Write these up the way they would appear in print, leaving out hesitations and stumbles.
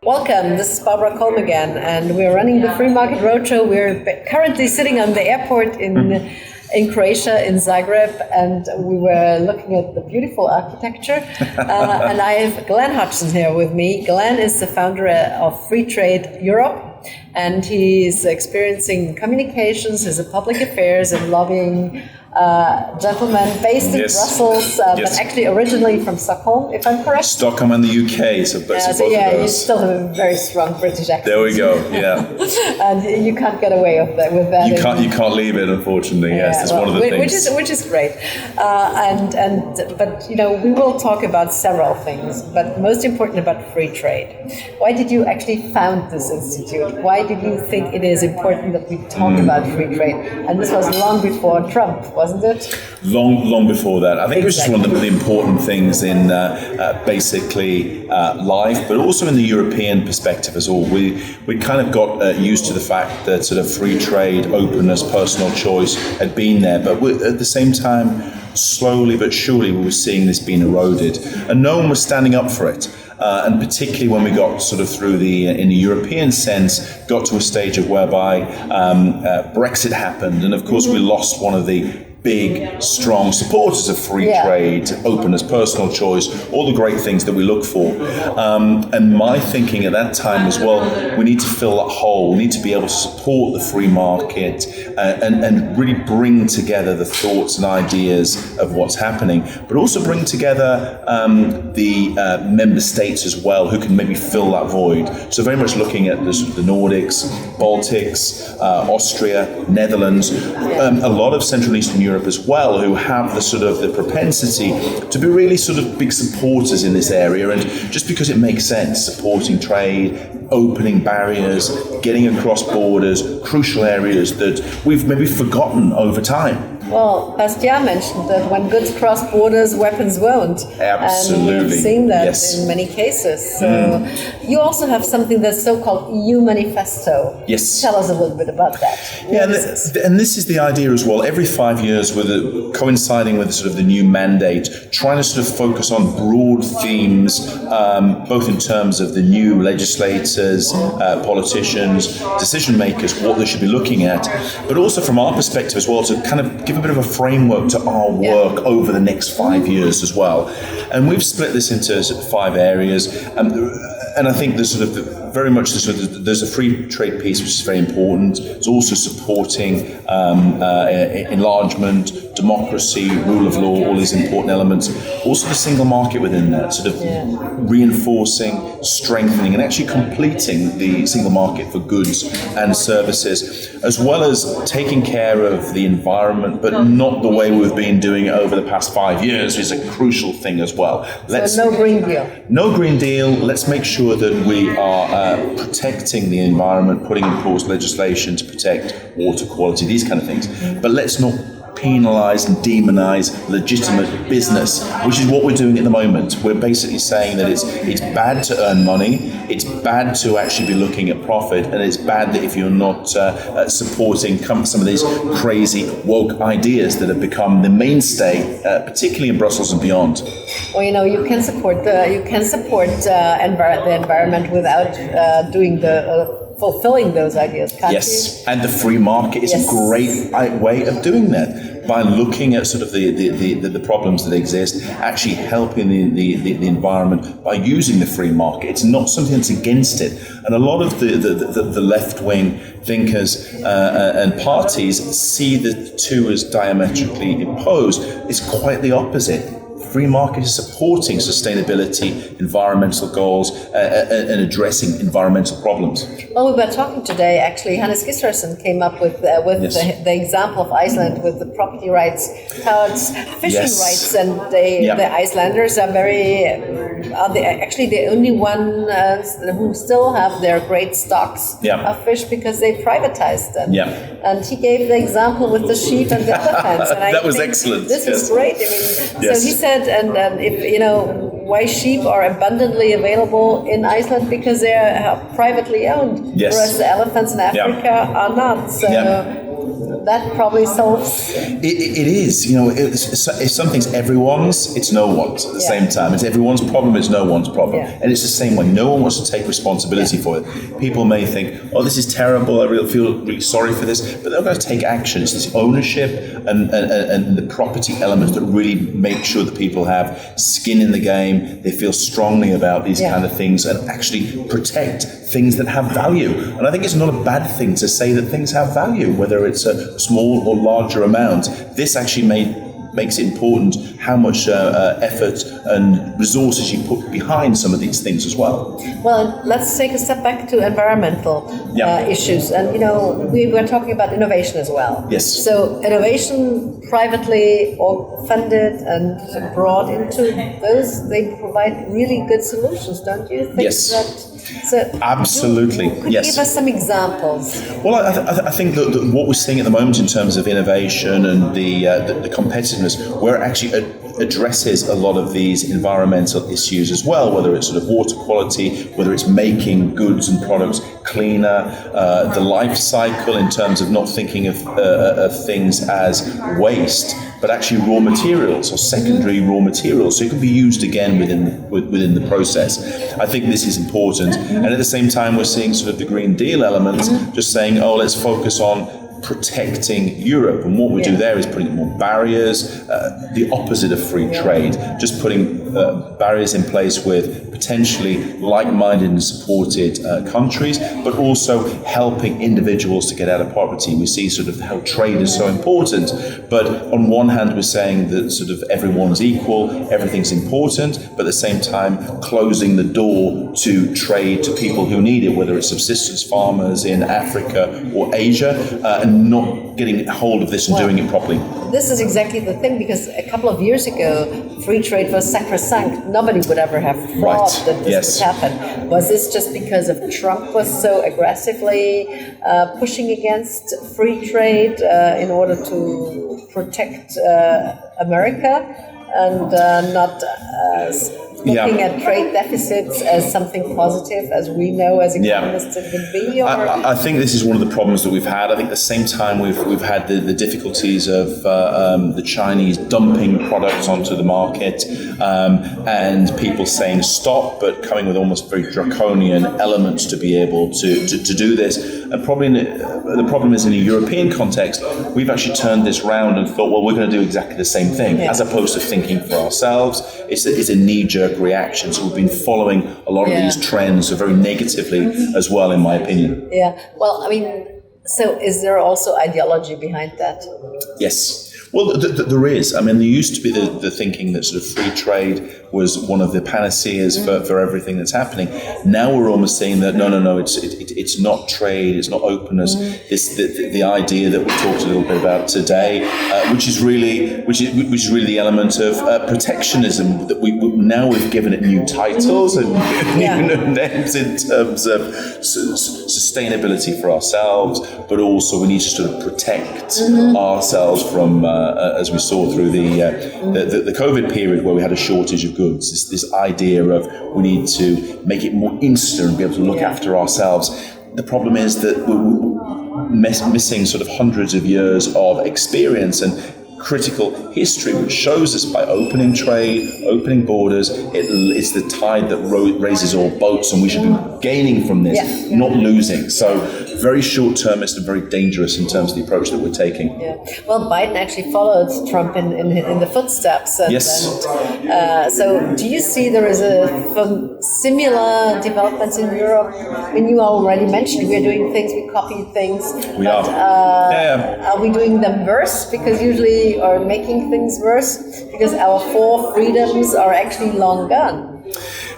Welcome, this is Barbara Kolm again, and we're running the Free Market Roadshow. We're currently sitting on the airport in Croatia, in Zagreb, and we were looking at the beautiful architecture. And I have Glen Hodgson here with me. Glen is the founder of Free Trade Europe, and he's experiencing communications, he's a public affairs and lobbying gentleman based in Brussels, but actually originally from Stockholm, if I'm correct. Stockholm and the UK, so both of those. You still have a very strong British accent. There we go. Yeah, and you can't get away with that. You can't leave it, unfortunately. Yes, that's one of the things. Which is great. But we will talk about several things, but most important about free trade. Why did you actually found this institute? Why did you think it is important that we talk about free trade? And this was long before Trump, wasn't it? Long before that. I think it was just one of the important things in basically life, but also in the European perspective as well. We kind of got used to the fact that sort of free trade, openness, personal choice had been there, but at the same time, slowly but surely we were seeing this being eroded, and no one was standing up for it. And particularly when we got sort of through in the European sense, got to a stage of whereby Brexit happened, and of course we lost one of the big, strong supporters of free trade, openness, personal choice, all the great things that we look for. And my thinking at that time was, well, we need to fill that hole. We need to be able to support the free market and really bring together the thoughts and ideas of what's happening, but also bring together the member states as well, who can maybe fill that void. So very much looking at the Nordics, Baltics, Austria, Netherlands, a lot of Central and Eastern Europe as well, who have the propensity to be really sort of big supporters in this area, and just because it makes sense, supporting trade, opening barriers, getting across borders, crucial areas that we've maybe forgotten over time. Well, Bastian mentioned that when goods cross borders, weapons won't. Absolutely. And we've seen that in many cases. So you also have something that's so-called EU Manifesto. Yes. Tell us a little bit about that. And this is the idea as well. Every 5 years, coinciding with sort of the new mandate, trying to sort of focus on broad themes, both in terms of the new legislators, politicians, decision makers, what they should be looking at, but also from our perspective as well, to kind of give a bit of a framework to our work over the next 5 years as well. And we've split this into sort of 5 areas, and I think there's sort of very much there's a free trade piece which is very important. It's also supporting enlargement, democracy, rule of law, all these important elements. Also the single market within that, sort of reinforcing, strengthening, and actually completing the single market for goods and services, as well as taking care of the environment, but not the way we've been doing it over the past 5 years, is a crucial thing as well. So no Green Deal. No Green Deal. Let's make sure that we are protecting the environment, putting in place legislation to protect water quality, these kind of things. But let's not penalise and demonise legitimate business, which is what we're doing at the moment. We're basically saying that it's bad to earn money, it's bad to actually be looking at profit, and it's bad that if you're not supporting some of these crazy woke ideas that have become the mainstay, particularly in Brussels and beyond. Well, you can support the environment without doing fulfilling those ideas, can't you? And the free market is a great way of doing that, by looking at sort of the problems that exist, actually helping the environment by using the free market. It's not something that's against it. And a lot of the left-wing thinkers and parties see the two as diametrically opposed. It's quite the opposite. Free market is supporting sustainability, environmental goals, and addressing environmental problems. Well, we were talking today, actually, Hannes Gisserson came up with the example of Iceland with the property rights towards fishing rights, and the Icelanders are actually the only one who still have their great stocks of fish because they privatized them. And he gave the example with the sheep and the elephants. And that was excellent. This is great. I mean, so he said, and if why sheep are abundantly available in Iceland, because they're privately owned, whereas the elephants in Africa are not. So that probably solves. It is, if something's everyone's, it's no one's at the same time. It's everyone's problem, it's no one's problem. Yeah. And it's the same way. No one wants to take responsibility for it. People may think, oh, this is terrible, I really feel really sorry for this, but they're going to take action. It's this ownership and the property elements that really make sure that people have skin in the game, they feel strongly about these kind of things and actually protect things that have value. And I think it's not a bad thing to say that things have value, whether it's a small or larger amount. This actually makes it important how much effort and resources you put behind some of these things as well. Well, let's take a step back to environmental issues. And, we were talking about innovation as well. Yes. So innovation privately or funded and brought into those, they provide really good solutions, don't you think? Yes. So absolutely. Could you give us some examples? Well, I think that what we're seeing at the moment in terms of innovation and the competitiveness, where it actually addresses a lot of these environmental issues as well, whether it's sort of water quality, whether it's making goods and products cleaner, the life cycle in terms of not thinking of things as waste, but actually raw materials or secondary raw materials, so it can be used again within the process. I think this is important, and at the same time, we're seeing sort of the Green Deal elements, just saying, oh, let's focus on protecting Europe, and what we do there is putting more barriers, the opposite of free trade, just putting barriers in place with potentially like-minded and supported countries, but also helping individuals to get out of poverty. We see sort of how trade is so important, but on one hand we're saying that sort of everyone's equal, everything's important, but at the same time closing the door to trade to people who need it, whether it's subsistence farmers in Africa or Asia, and not getting hold of this and doing it properly. This is exactly the thing, because a couple of years ago, free trade was sacrosanct. Nobody would ever have thought that this would happen. Was this just because of Trump was so aggressively pushing against free trade in order to protect America and not looking at trade deficits as something positive, as we know as economists it would be? Or? I think this is one of the problems that we've had. I think at the same time we've had the difficulties of the Chinese dumping products onto the market and people saying stop, but coming with almost very draconian elements to be able to do this. And probably the problem is in a European context, we've actually turned this round and thought, well, we're going to do exactly the same thing, as opposed to thinking for ourselves. It's a knee-jerk reaction. So we've been following a lot of these trends very negatively as well, in my opinion. Yeah. Well, I mean, so is there also ideology behind that? Yes. Well, there is. I mean, there used to be the thinking that sort of free trade was one of the panaceas for everything that's happening. Now we're almost saying that no, it's not trade, it's not openness. It's the idea that we talked a little bit about today, which is really the element of protectionism, that we've given it new titles and new names in terms of sustainability for ourselves, but also we need to sort of protect ourselves from. As we saw through the COVID period, where we had a shortage of goods, this idea of we need to make it more instant and be able to look after ourselves. The problem is that we're missing sort of hundreds of years of experience and critical history, which shows us by opening trade, opening borders, it's the tide that raises all boats, and we should be gaining from this, not losing. So very short-termist and very dangerous in terms of the approach that we're taking. Yeah. Well, Biden actually followed Trump in the footsteps. So do you see there is similar developments in Europe? I mean, you already mentioned we're doing things, we copy things. We are. Are we doing them worse? Because usually, or making things worse? Because our 4 freedoms are actually long gone.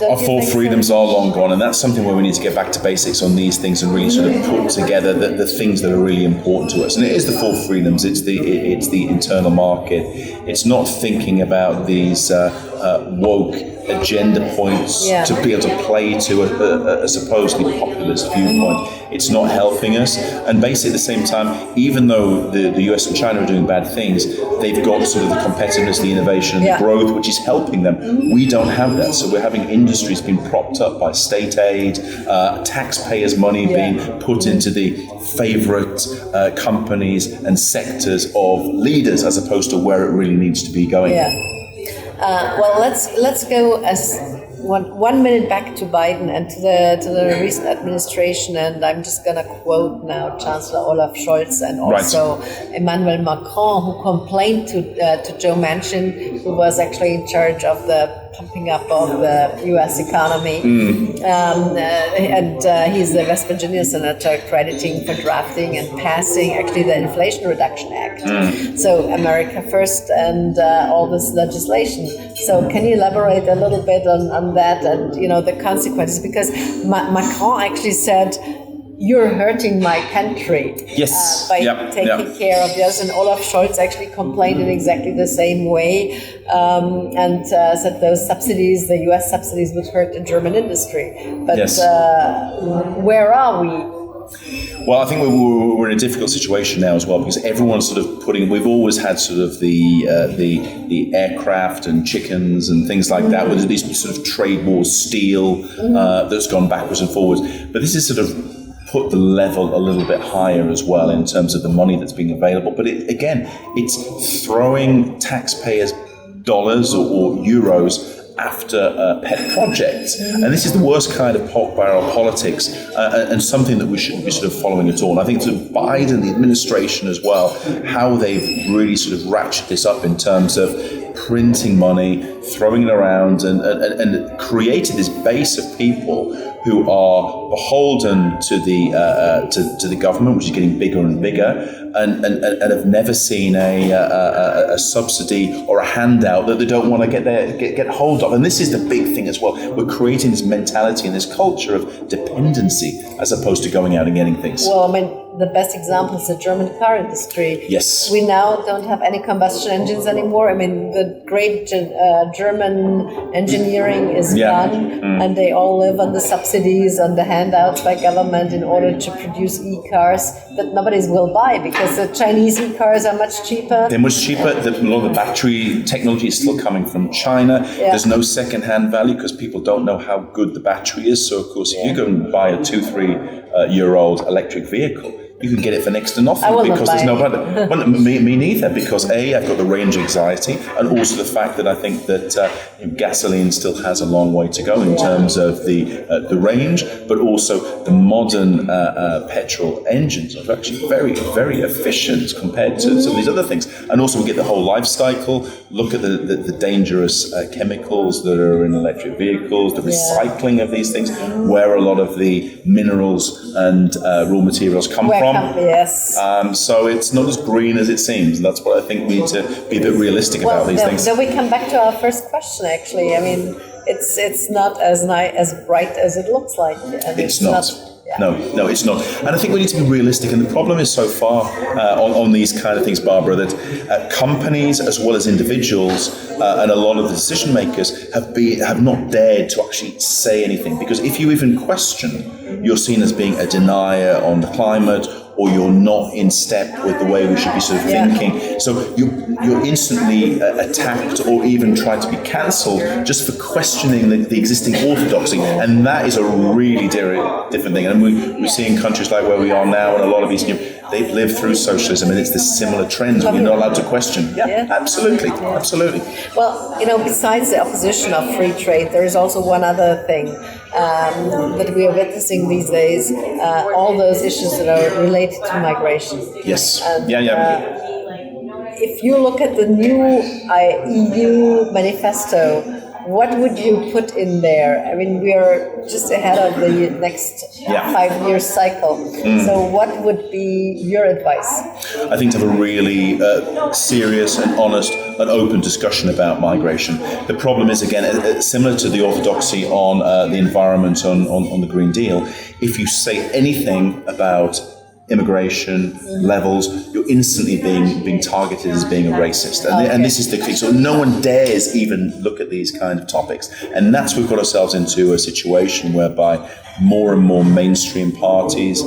Our 4 freedoms are long gone, and that's something where we need to get back to basics on these things and really sort of put together the things that are really important to us. And it is the 4 freedoms. It's the internal market. It's not thinking about these woke agenda points to be able to play to a supposedly populist viewpoint. It's not helping us. And basically at the same time, even though the US and China are doing bad things, they've got sort of the competitiveness, the innovation and the growth, which is helping them. We don't have that. So we're having industries being propped up by state aid, taxpayers' money being put into the favorite companies and sectors of leaders as opposed to where it really needs to be going. Well, let's go as 1 minute back to Biden and to the recent administration, and I'm just going to quote now Chancellor Olaf Scholz and also Emmanuel Macron, who complained to Joe Manchin, who was actually in charge of the pumping up of the U.S. economy, and he's the West Virginia senator crediting for drafting and passing actually the Inflation Reduction Act. So America first and all this legislation. So can you elaborate a little bit on that and the consequences? Because Macron actually said, "You're hurting my country by taking care of this." And Olaf Scholz actually complained in exactly the same way and said those subsidies, the US subsidies, would hurt the German industry. But where are we? Well, I think we're in a difficult situation now as well, because everyone's sort of we've always had sort of the aircraft and chickens and things like that, with these sort of trade wars, steel that's gone backwards and forwards. But this is sort of put the level a little bit higher as well in terms of the money that's being available. But it's throwing taxpayers' dollars or euros after pet projects. And this is the worst kind of pork barrel politics and something that we shouldn't be sort of following at all. And I think to Biden, the administration as well, how they've really sort of ratcheted this up in terms of printing money, throwing it around and created this base of people who are beholden to the government, which is getting bigger and bigger, and have never seen a subsidy or a handout that they don't want to get hold of. And this is the big thing as well. We're creating this mentality and this culture of dependency as opposed to going out and getting things. Well, I mean, the best example is the German car industry. Yes. We now don't have any combustion engines anymore. I mean, the great German engineering is gone, and they all live on the subsidies, on the handouts by government in order to produce e-cars that nobody will buy, because the Chinese e-cars are much cheaper. They're much cheaper. A lot of the battery technology is still coming from China. There's no second-hand value because people don't know how good the battery is. So, of course, if you go and buy a 2-3-year-old electric vehicle, you can get it for next to nothing because there's no battery. Well, me neither, because I've got the range anxiety, and also the fact that I think that gasoline still has a long way to go in terms of the range, but also the modern petrol engines are actually very, very efficient compared to some of these other things. And also we get the whole life cycle. Look at the dangerous chemicals that are in electric vehicles, the recycling of these things, where a lot of the minerals and raw materials come from. Yes. So it's not as green as it seems. That's what I think we need to be a bit realistic about these things. So we come back to our first question, actually. I mean, it's not as bright as it looks like. And it's not. No, it's not. And I think we need to be realistic. And the problem is so far on these kind of things, Barbara, that companies as well as individuals and a lot of the decision makers have not dared to actually say anything. Because if you even question, you're seen as being a denier on the climate, or you're not in step with the way we should be sort of thinking. So you're instantly attacked or even tried to be cancelled just for questioning the existing orthodoxy. And that is a really different thing. And we see in countries like where we are now and a lot of Eastern Europe, they've lived through socialism, and it's the similar trends where you're not allowed to question. Yeah. Absolutely. Well, besides the opposition of free trade, there is also one other thing that we are witnessing these days, all those issues that are related to migration. Yes. And, if you look at the new EU manifesto, what would you put in there? I mean, we are just ahead of the next 5-year cycle. So what would be your advice? I think to have a really serious and honest and open discussion about migration. The problem is, again, similar to the orthodoxy on the environment, on the Green Deal, if you say anything about immigration levels, you're instantly being targeted as being a racist. And this is the thing. So no one dares even look at these kind of topics. And that's we've got ourselves into a situation whereby more and more mainstream parties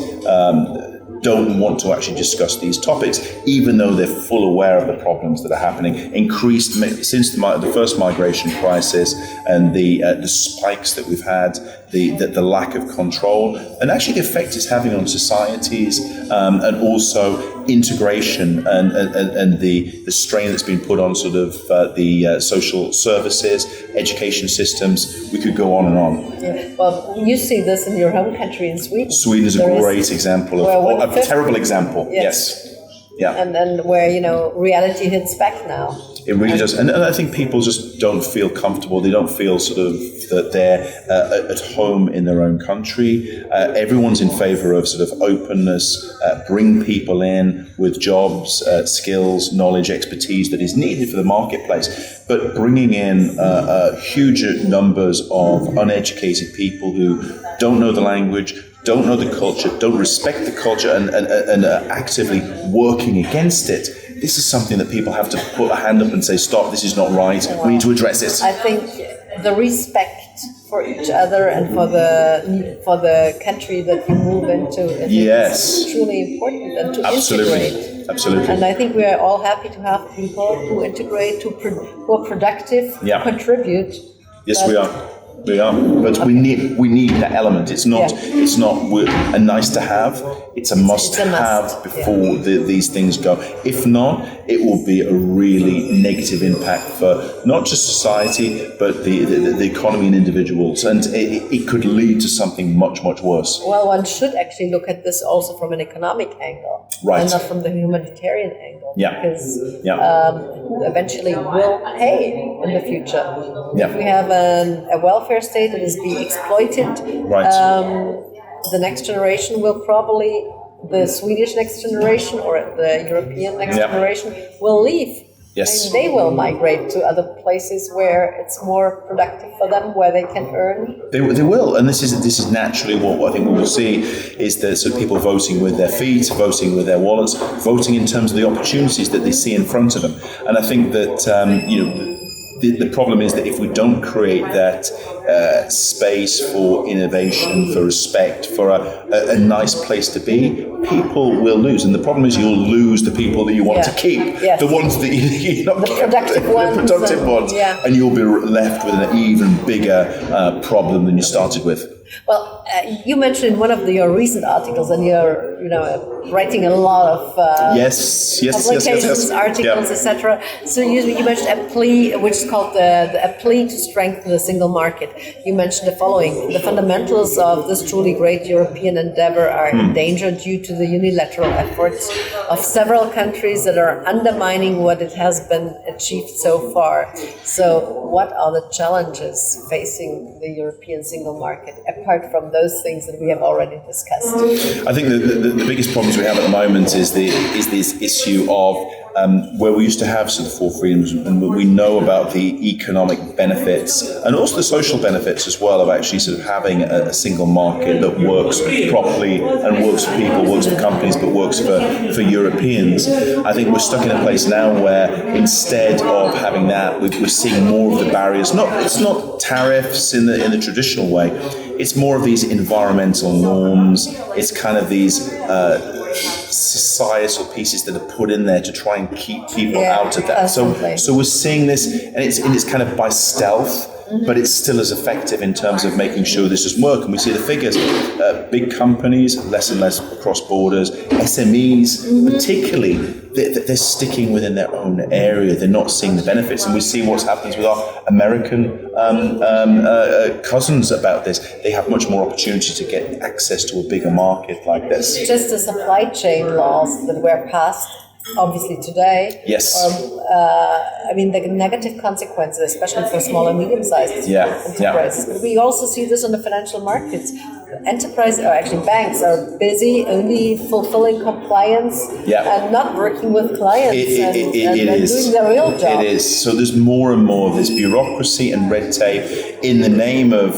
don't want to actually discuss these topics, even though they're full aware of the problems that are happening. Increased since the first migration crisis and the spikes that we've had, the lack of control, and actually the effect it's having on societies, and also integration and the strain that's been put on sort of the social services, education systems. We could go on and on. Yeah. Well, you see this in your home country in Sweden. Sweden is a great example of a terrible example. Yes. Yeah. And where, reality hits back now. It really does. And I think people just don't feel comfortable. They don't feel sort of that they're at home in their own country. Everyone's in favor of sort of openness, bring people in with jobs, skills, knowledge, expertise that is needed for the marketplace. But bringing in huge numbers of uneducated people who don't know the language, don't know the culture, don't respect the culture, and are actively working against it. This is something that people have to put a hand up and say, stop, this is not right, we need to address it. I think the respect for each other and for the country that you move into is truly important, and to integrate. Absolutely. And I think we are all happy to have people who integrate, who are productive, who contribute. Yes, we are. We are, but we need that element. It's not a nice to have. It's a must have before these things go. If not, it will be a really negative impact for not just society, but the economy and individuals, and it could lead to something much, much worse. Well, one should actually look at this also from an economic angle, right, and not from the humanitarian angle, because who eventually will pay in the future? If we have a welfare state that is being exploited, the next generation will probably, the Swedish next generation or the European next generation will leave. Yes. And they will migrate to other places where it's more productive for them, where they can earn. They will, and this is naturally what I think we will see is that sort of people voting with their feet, voting with their wallets, voting in terms of the opportunities that they see in front of them. And I think that the problem is that if we don't create that space for innovation, for respect, for a nice place to be, people will lose. And the problem is you'll lose the people that you want to keep, the ones that you're not the productive ones, and you'll be left with an even bigger problem than you started with. Well, you mentioned in one of your recent articles, and you're writing a lot of publications, articles, etc. So you mentioned a plea, which is called a plea to strengthen the single market. You mentioned the following: the fundamentals of this truly great European endeavor are in danger due to the unilateral efforts of several countries that are undermining what it has been achieved so far. So, what are the challenges facing the European single market, apart from those things that we have already discussed? I think the biggest problems we have at the moment is this issue of where we used to have sort of four freedoms, and we know about the economic benefits and also the social benefits as well of actually sort of having a single market that works properly and works for people, works for companies, but works for Europeans. I think we're stuck in a place now where instead of having that, we're seeing more of the barriers. It's not tariffs in the traditional way. It's more of these environmental norms. It's kind of these societal pieces that are put in there to try and keep people out of that. So we're seeing this, and it's kind of by stealth, but it's still as effective in terms of making sure this doesn't work. And we see the figures: big companies, less and less across borders. SMEs, particularly, they're sticking within their own area. They're not seeing the benefits, and we see what's happening with our American cousins about this. They have much more opportunity to get access to a bigger market like this. Just the supply chain laws that were passed, obviously today. Yes. The negative consequences, especially for small and medium-sized enterprises. But we also see this on the financial markets. enterprise, or actually banks, are busy only fulfilling compliance and not working with clients and doing their real job. It is. So there's more and more of this bureaucracy and red tape in the name of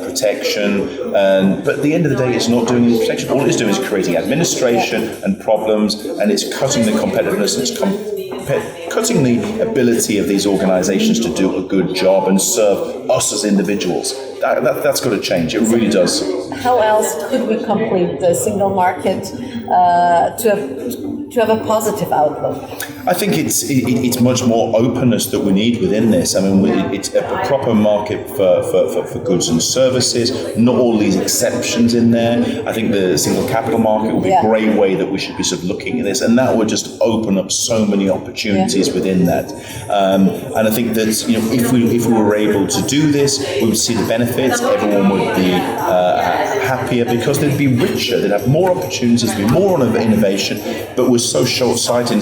protection, but at the end of the day, it's not doing any protection. All it's doing is creating administration and problems, and it's cutting the competitiveness. It's cutting the ability of these organizations to do a good job and serve us as individuals. That's got to change. It really does. How else could we complete the single market to have a positive outlook? I think it's much more openness that we need within this. I mean, it's a proper market for goods and services, not all these exceptions in there. I think the single capital market will be a great way that we should be sort of looking at this, and that would just open up so many opportunities within that. And I think that if we were able to do this, we would see the benefits. Everyone would be happier because they'd be richer. They'd have more opportunities, there'd be more innovation. But we're so short-sighted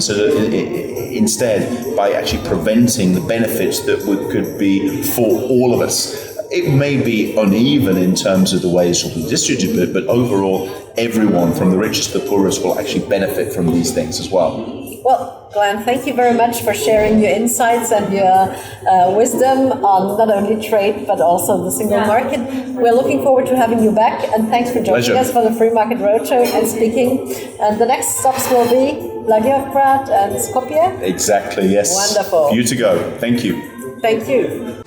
instead by actually preventing the benefits that could be for all of us. It may be uneven in terms of the way it's will be distributed, but overall, everyone from the richest to the poorest will actually benefit from these things as well. Well, Glen, thank you very much for sharing your insights and your wisdom on not only trade, but also the single market. We're looking forward to having you back, and thanks for joining us for the Free Market Roadshow and speaking. And the next stops will be Vladivostok and Skopje. Exactly, yes. Wonderful. For you to go. Thank you. Thank you.